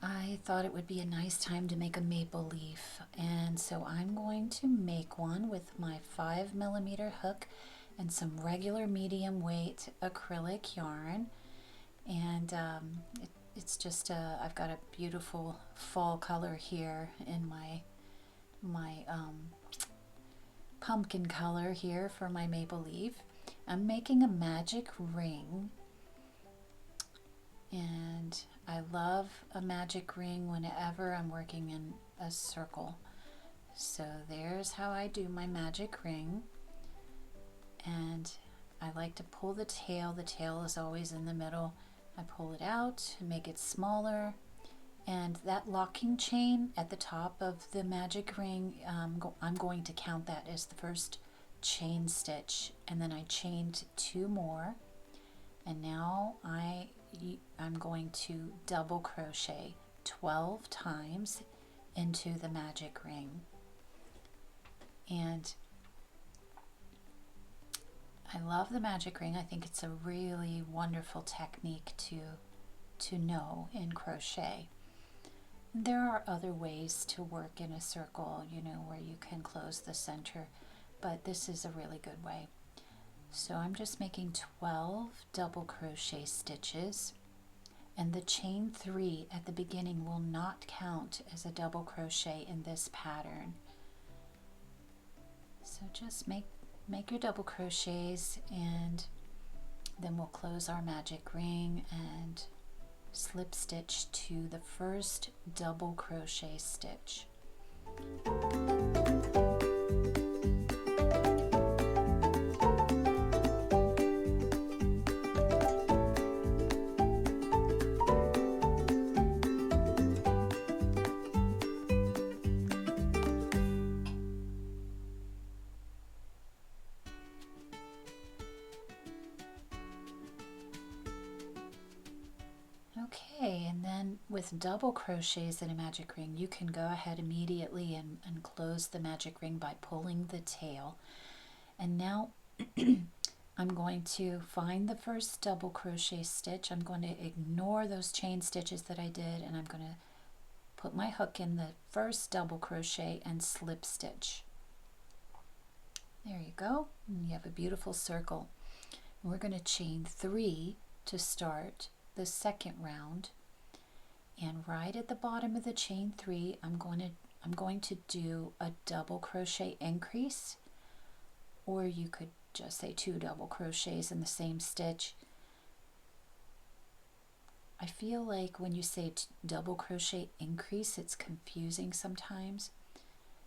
I thought it would be a nice time to make a maple leaf, and so I'm going to make one with my 5mm hook and some regular medium weight acrylic yarn. And it's just I've got a beautiful fall color here in my pumpkin color here for my maple leaf. I'm making a magic ring, and I love a magic ring whenever I'm working in a circle. So there's how I do my magic ring. And I like to pull the tail. The tail is always in the middle. I pull it out, make it smaller, and that locking chain at the top of the magic ring, I'm going to count that as the first chain stitch, and then I chained 2 more, and now I'm going to double crochet 12 times into the magic ring. And I love the magic ring. I think it's a really wonderful technique to know in crochet. There are other ways to work in a circle, where you can close the center, but this is a really good way. So I'm just making 12 double crochet stitches, and the chain 3 at the beginning will not count as a double crochet in this pattern. So just make your double crochets, and then we'll close our magic ring and slip stitch to the first double crochet stitch. Okay, and then with double crochets in a magic ring, you can go ahead immediately and close the magic ring by pulling the tail. And now I'm going to find the first double crochet stitch. I'm going to ignore those chain stitches that I did, and I'm going to put my hook in the first double crochet and slip stitch. There you go, and you have a beautiful circle. And we're going to chain 3 to start the second round, and right at the bottom of the chain 3 I'm going to do a double crochet increase, or you could just say 2 double crochets in the same stitch. I feel like when you say double crochet increase, it's confusing sometimes.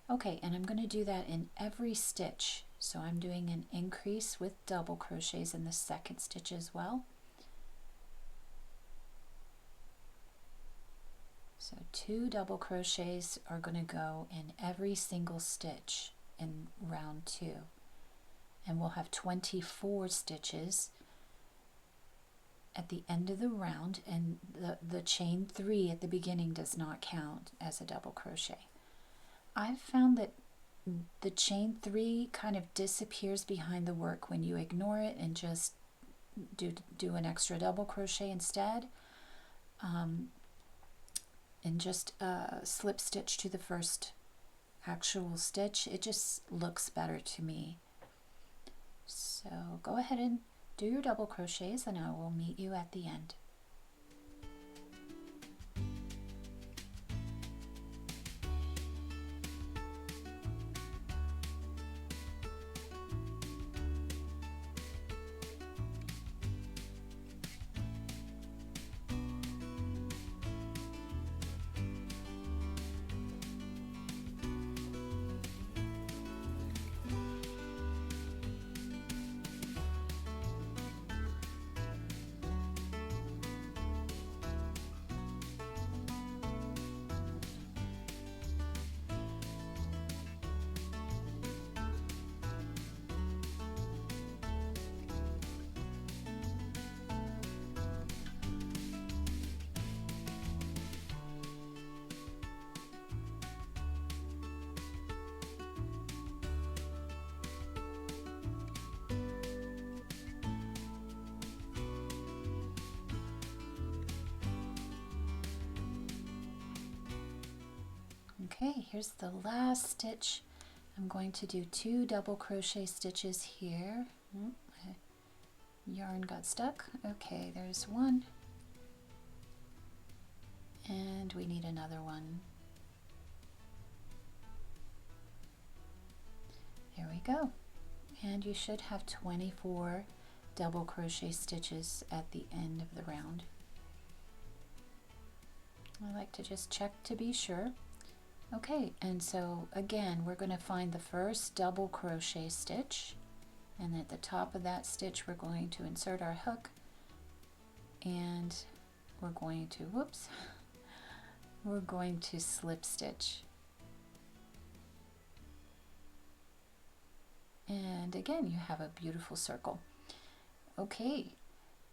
Okay, and I'm going to do that in every stitch. So I'm doing an increase with double crochets in the second stitch as well. So 2 double crochets are going to go in every single stitch in round 2. And we'll have 24 stitches at the end of the round, and the chain 3 at the beginning does not count as a double crochet. I've found that the chain 3 kind of disappears behind the work when you ignore it and just do an extra double crochet instead. And just slip stitch to the first actual stitch. It just looks better to me. So go ahead and do your double crochets, and I will meet you at the end. Okay, here's the last stitch. I'm going to do 2 double crochet stitches here. My yarn got stuck. Okay, there's one. And we need another one. There we go. And you should have 24 double crochet stitches at the end of the round. I like to just check to be sure. Okay, and so again, we're going to find the first double crochet stitch, and at the top of that stitch we're going to insert our hook, and we're going to, whoops, we're going to slip stitch. And again, you have a beautiful circle. Okay,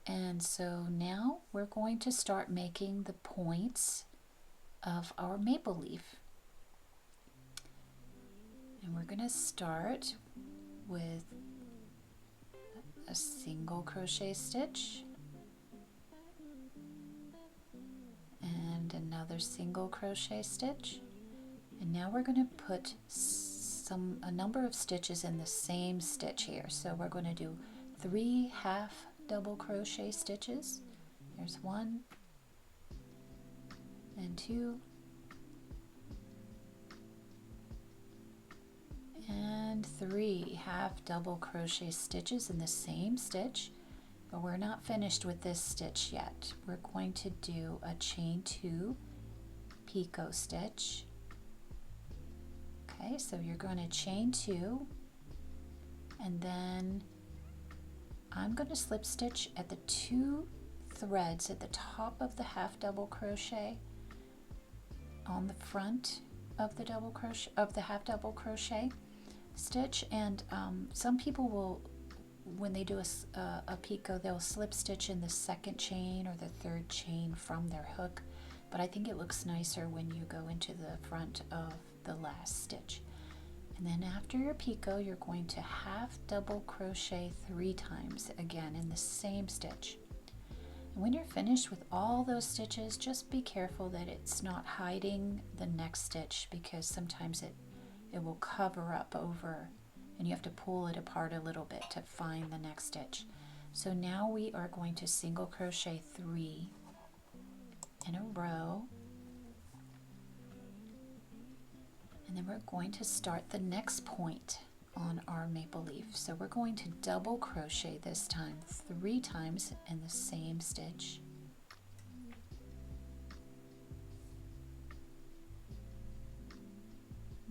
and so now we're going to start making the points of our maple leaf. And we're going to start with a single crochet stitch and another single crochet stitch. And now we're going to put a number of stitches in the same stitch here. So we're going to do 3 half double crochet stitches. There's 1 and 2 and 3 half double crochet stitches in the same stitch, but we're not finished with this stitch yet. We're going to do a chain 2 picot stitch. Okay, so you're going to chain 2, and then I'm going to slip stitch at the 2 threads at the top of the half double crochet on the front of the double crochet of the half double crochet stitch. And some people will, when they do a picot, they'll slip stitch in the 2nd chain or the 3rd chain from their hook, but I think it looks nicer when you go into the front of the last stitch. And then after your picot, you're going to half double crochet 3 times again in the same stitch. And when you're finished with all those stitches, just be careful that it's not hiding the next stitch, because sometimes it will cover up over and you have to pull it apart a little bit to find the next stitch. So now we are going to single crochet 3 in a row, and then we're going to start the next point on our maple leaf. So we're going to double crochet this time 3 times in the same stitch.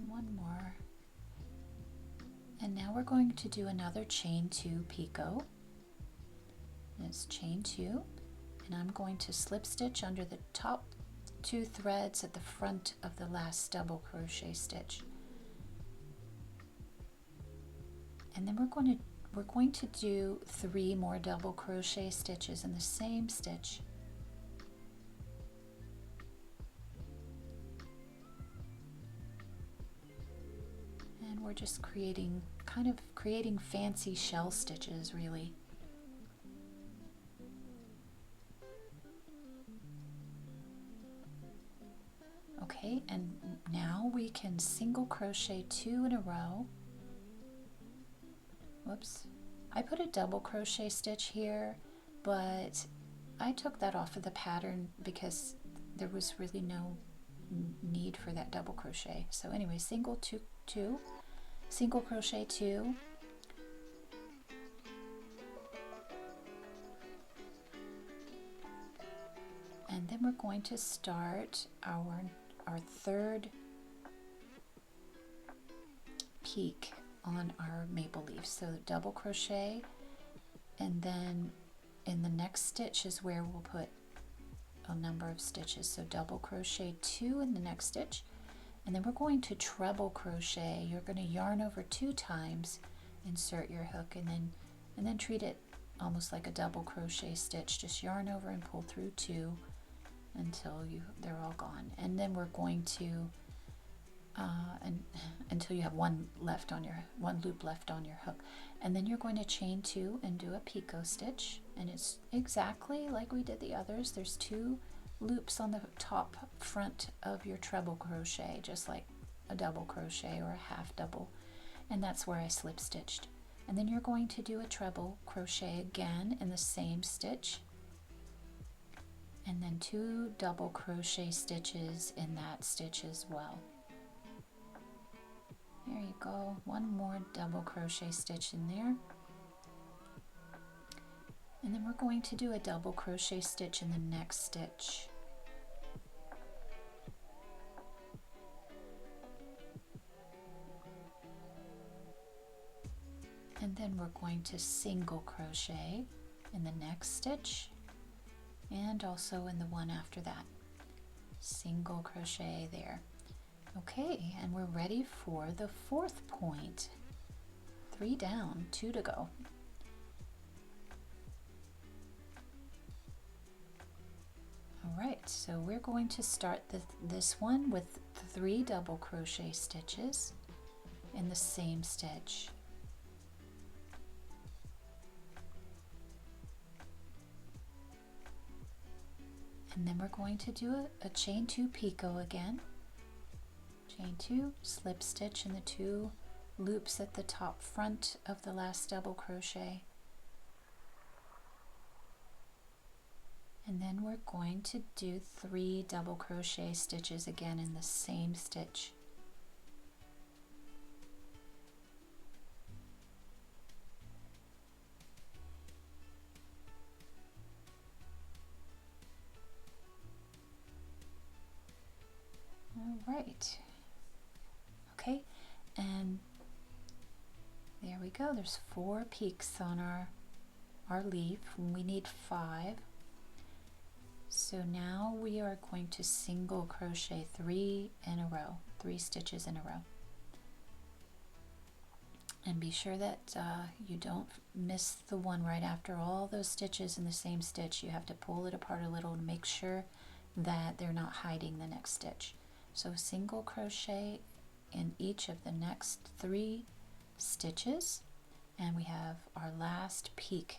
One more. And now we're going to do another chain 2 picot. It's chain 2, and I'm going to slip stitch under the top 2 threads at the front of the last double crochet stitch. And then we're going to do 3 more double crochet stitches in the same stitch. And we're just creating fancy shell stitches, really. Okay, and now we can single crochet 2 in a row. Whoops, I put a double crochet stitch here, but I took that off of the pattern because there was really no need for that double crochet. So anyway, single crochet 2, and then we're going to start our 3rd peak on our maple leaf. So double crochet, and then in the next stitch is where we'll put a number of stitches. So double crochet 2 in the next stitch, and then we're going to treble crochet. You're going to yarn over 2 times, insert your hook, and then treat it almost like a double crochet stitch. Just yarn over and pull through 2 until they're all gone. And then we're going to until you have one loop left on your hook, and then you're going to chain 2 and do a picot stitch, and it's exactly like we did the others. There's 2 loops on the top front of your treble crochet, just like a double crochet or a half double, and that's where I slip stitched. And then you're going to do a treble crochet again in the same stitch, and then 2 double crochet stitches in that stitch as well. There you go, 1 more double crochet stitch in there. And then we're going to do a double crochet stitch in the next stitch. And then we're going to single crochet in the next stitch and also in the one after that. Single crochet there. Okay, and we're ready for the 4th point. 3 down, 2 to go. Alright, so we're going to start this one with 3 double crochet stitches in the same stitch. And then we're going to do a chain 2 picot again. Chain 2, slip stitch in the 2 loops at the top front of the last double crochet. And then we're going to do 3 double crochet stitches again in the same stitch. All right. Okay, and there we go. There's 4 peaks on our leaf. We need 5. So now we are going to single crochet 3 in a row, 3 stitches in a row. And be sure that you don't miss the one right after all those stitches in the same stitch. You have to pull it apart a little to make sure that they're not hiding the next stitch. So single crochet in each of the next 3 stitches, and we have our last peak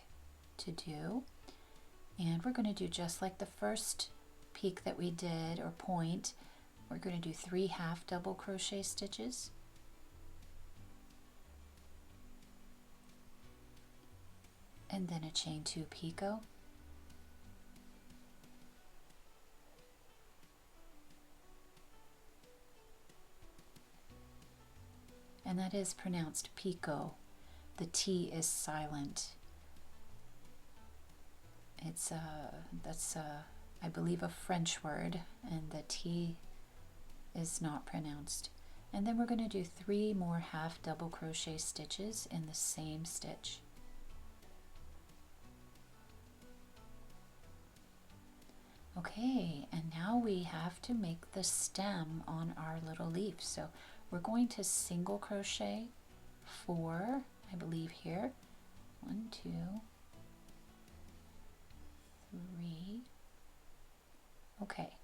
to do. And we're going to do just like the first peak that we did, or point. We're going to do 3 half double crochet stitches. And then a chain 2 picot. And that is pronounced picot. The T is silent. It's that's I believe a French word, and the T is not pronounced. And then we're going to do 3 more half double crochet stitches in the same stitch. Okay, and now we have to make the stem on our little leaf. So we're going to single crochet 4, I believe here. 1, 2, 3. Okay,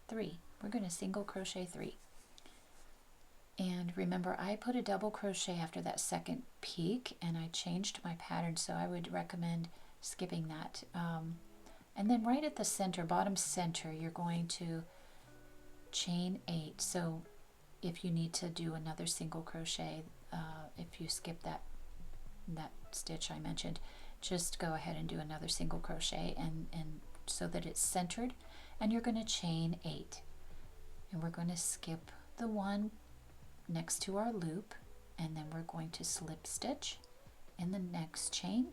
3. We're going to single crochet 3. And remember, I put a double crochet after that second peak, and I changed my pattern, so I would recommend skipping that. And then right at the center, bottom center, you're going to chain 8. So if you need to do another single crochet, if you skip that stitch I mentioned, just go ahead and do another single crochet, and so that it's centered, and you're going to chain 8. And we're going to skip the one next to our loop, and then we're going to slip stitch in the next chain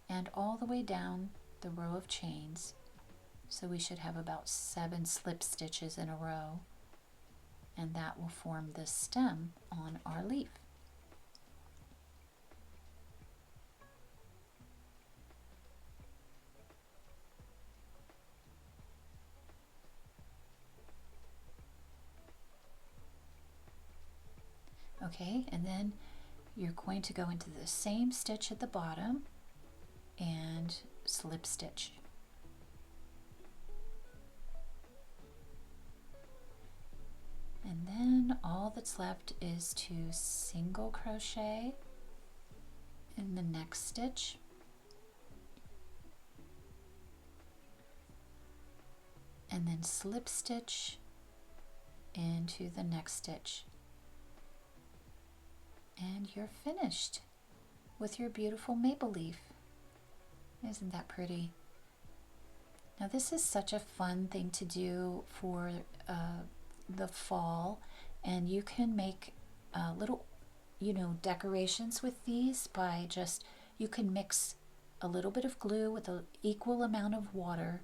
and all the way down the row of chains. So we should have about 7 slip stitches in a row, and that will form the stem on our leaf. Okay, and then you're going to go into the same stitch at the bottom and slip stitch. And then all that's left is to single crochet in the next stitch, and then slip stitch into the next stitch, and you're finished with your beautiful maple leaf. Isn't that pretty? Now this is such a fun thing to do for the fall, and you can make little, decorations with these by just, you can mix a little bit of glue with an equal amount of water,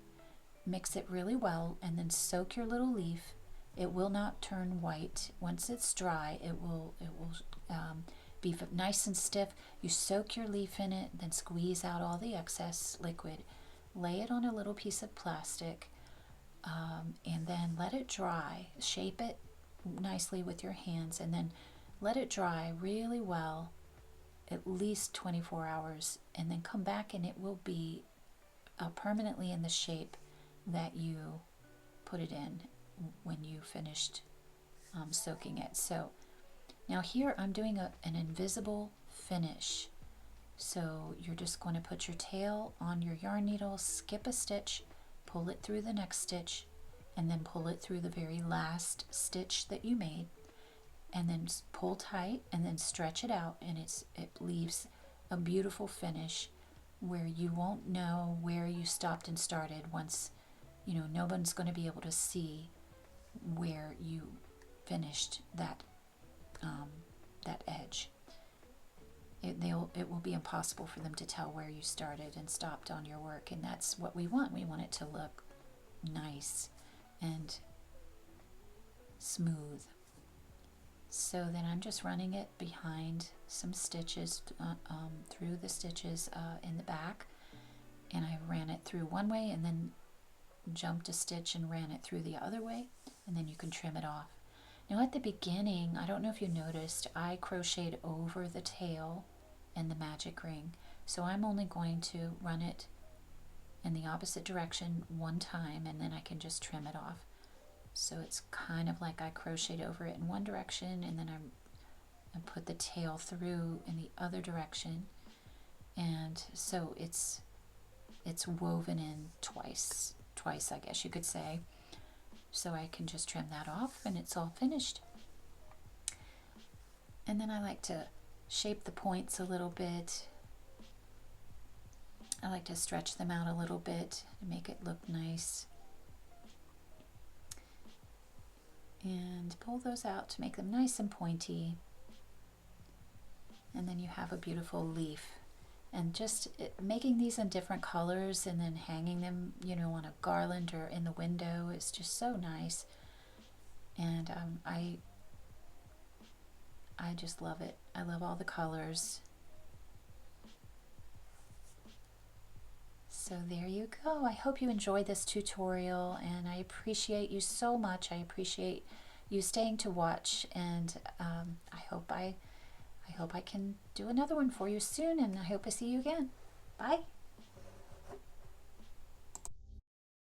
mix it really well, and then soak your little leaf. It will not turn white. Once it's dry, it will be nice and stiff. You soak your leaf in it, then squeeze out all the excess liquid. Lay it on a little piece of plastic, and then let it dry. Shape it nicely with your hands, and then let it dry really well, at least 24 hours, and then come back and it will be permanently in the shape that you put it in when you finished soaking it. So now here I'm doing an invisible finish. So you're just going to put your tail on your yarn needle, skip a stitch, pull it through the next stitch, and then pull it through the very last stitch that you made, and then pull tight and then stretch it out, and it leaves a beautiful finish where you won't know where you stopped and started. Once, no one's going to be able to see where you finished that edge. It will be impossible for them to tell where you started and stopped on your work, and that's what we want. We want it to look nice and smooth. So then I'm just running it behind some stitches, through the stitches in the back, and I ran it through one way and then jumped a stitch and ran it through the other way, and then you can trim it off. Now at the beginning, I don't know if you noticed, I crocheted over the tail and the magic ring, so I'm only going to run it in the opposite direction one time, and then I can just trim it off. So it's kind of like I crocheted over it in one direction, and then I put the tail through in the other direction, and so it's woven in twice I guess you could say. So I can just trim that off and it's all finished. And then I like to shape the points a little bit. I like to stretch them out a little bit to make it look nice. And pull those out to make them nice and pointy. And then you have a beautiful leaf. And just making these in different colors and then hanging them, on a garland or in the window is just so nice. And I just love it. I love all the colors. So there you go. I hope you enjoyed this tutorial, and I appreciate you so much. I appreciate you staying to watch, and I hope I can do another one for you soon, and I hope I see you again. Bye.